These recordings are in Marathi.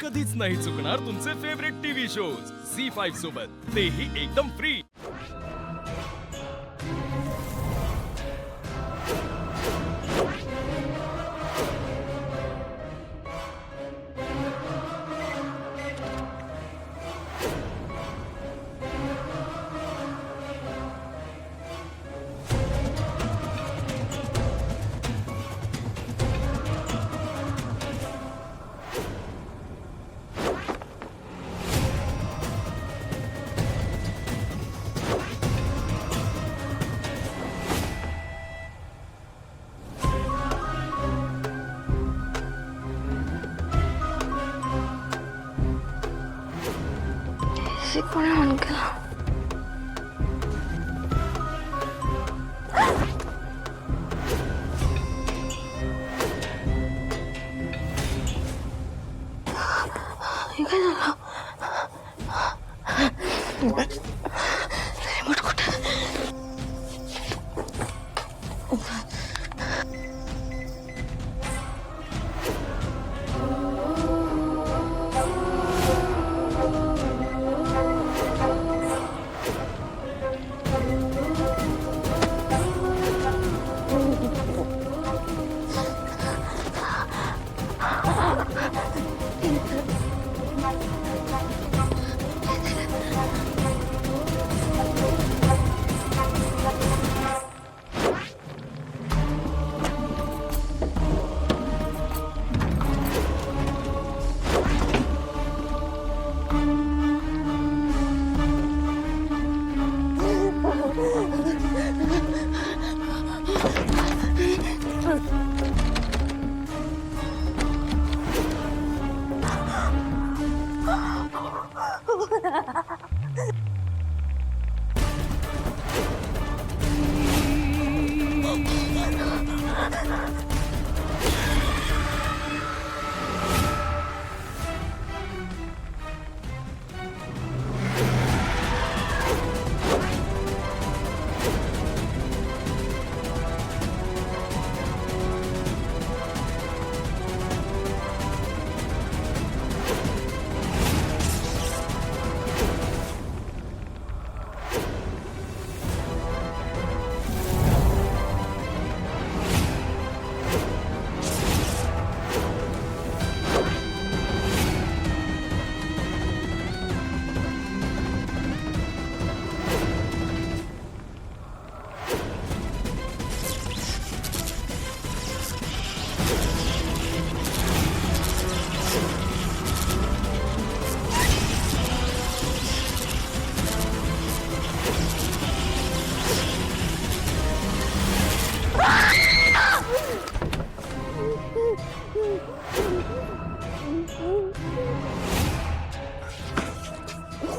कधीच नाही चुकणार तुमचे फेवरेट टीव्ही शोज झी5 सोबत, तेही एकदम फ्री। कोणी ऑन केला? हे काय झालं? रिमोट कुठे?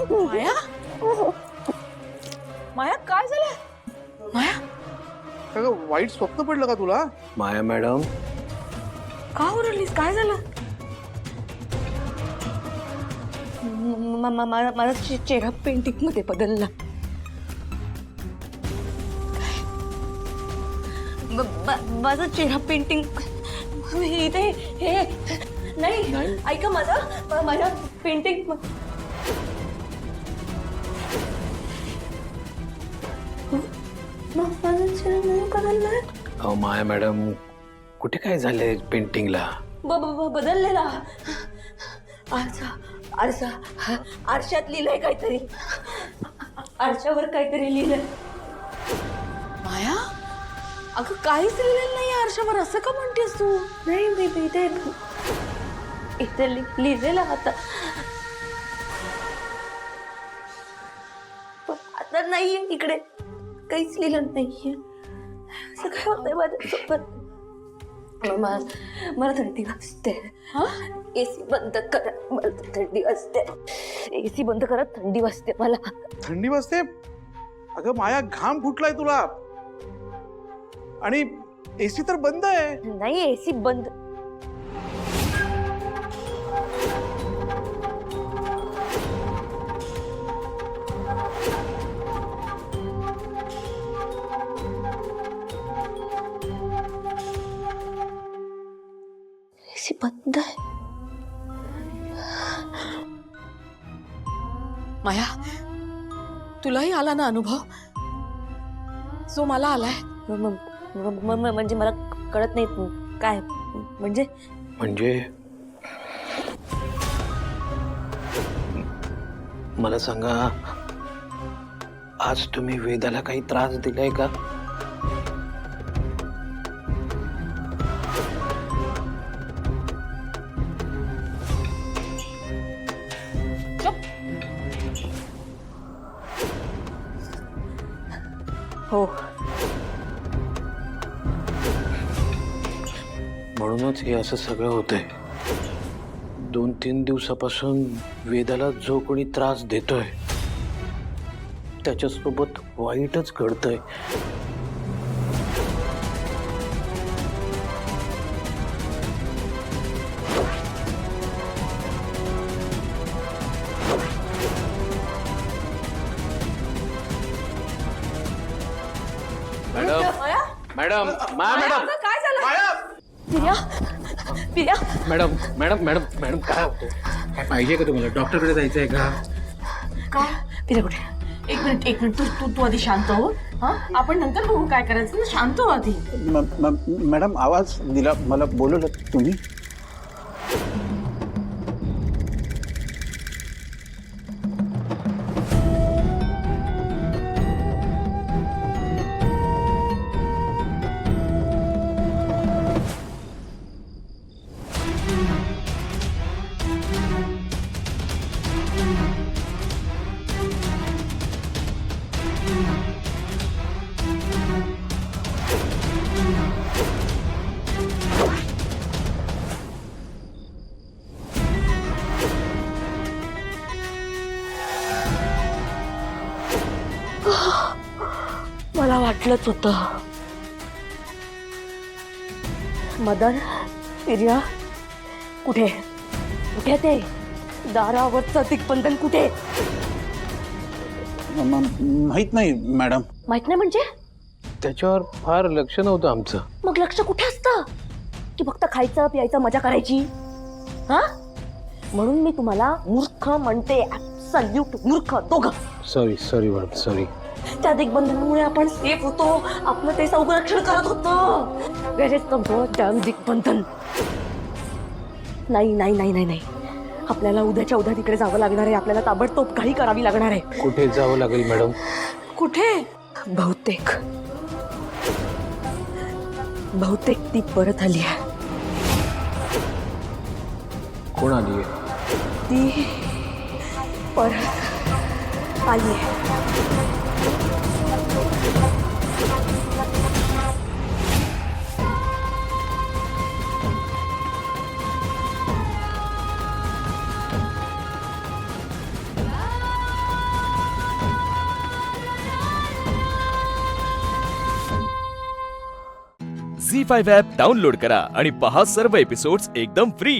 माया, माया काय झालं? माया अगं वाईट स्वप्न पडलं का तुला? माया मॅडम, का ओरडलीस? काय झालं? माझा चेहरा पेंटिंग मध्ये बदलला। माझा चेहरा पेंटिंग इथे हे नाही, ऐका माझा पेंटिंग माझा चेहरा नाही बदललाय। अहो माया मॅडम, कुठे काय झालंय पेंटिंगला? बदललेला आरशात लिहिलंय काहीतरी, आरशावर काहीतरी लिहिलंय। माया, अगं काहीच लिहिलेलं नाही आरशावर, असं का म्हणतेस तू? नाही बेबी, इथे लिहिलेलं आता, आता नाहीये, इकडे काहीच लिहिलं नाहीये। असं काय होतंय माझ्यासोबत? मला थंडी वाजते। एसी बंद करा, मला थंडी वाजते। एसी बंद करा, थंडी वाजते मला। थंडी वाजते? अगं माया, घाम फुटलाय तुला, आणि एसी तर बंद आहे। नाही, एसी बंद। एसी बंद आहे। माया, तुलाही आला ना अनुभव जो मला आलाय? म्हणजे मला कळत नाही काय म्हणजे. म्हणजे मला सांगा, आज तुम्ही वेदाला काही त्रास दिलाय का? हो. म्हणूनच हे असं सगळं होतंय. 2-3 दिवसापासून वेदाला जो कोणी त्रास देतोय त्याच्यासोबत वाईटच घडतंय. मॅडम मॅडम काय झालं? पिर्या पिर्या मॅडम मॅडम मॅडम मॅडम काय होतं? काय पाहिजे का तुम्हाला? डॉक्टरकडे जायचं आहे का? काय? पिर्या कुठे? एक मिनिट तू तू तू आधी शांत हो. हा, आपण नंतर बघू काय करायचं. तू शांत हो आधी. मॅडम आवाज दिला, मला बोलवलं तुम्ही? मला वाटलंच होतं. मदन, पिर्या कुठे कुठे ते दारावरचं दिग्बंधन कुठे? माहित नाही मॅडम. माहित नाही म्हणजे? त्याच्यावर फार लक्ष नव्हतं आमचं. मग लक्ष कुठे असतं? की फक्त खायचं प्यायचं मजा करायची? हा, म्हणून मी तुम्हाला मूर्ख म्हणते. ऍब्सल्यूट मूर्ख दोघं. Sorry madam, sorry. त्या दिग्बंधनामुळे आपण सेफ होतो. आपलं ते संरक्षण करत होतो. वेर इज द गॉडडॅम दिग्बंधन? नाही नाही नाही नाही नाही, आपल्याला उद्याच्या उद्या तिकडे जावं लागणार आहे. आपल्याला ताबडतोब काही करावी लागणार आहे. कुठे जावं लागेल मॅडम? कुठे? बहुतेक ती परत आली आहे. कोण आली आहे? ती परत आली आहे. झी5 ॲप डाउनलोड करा आणि पहा सर्व एपिसोड्स एकदम फ्री.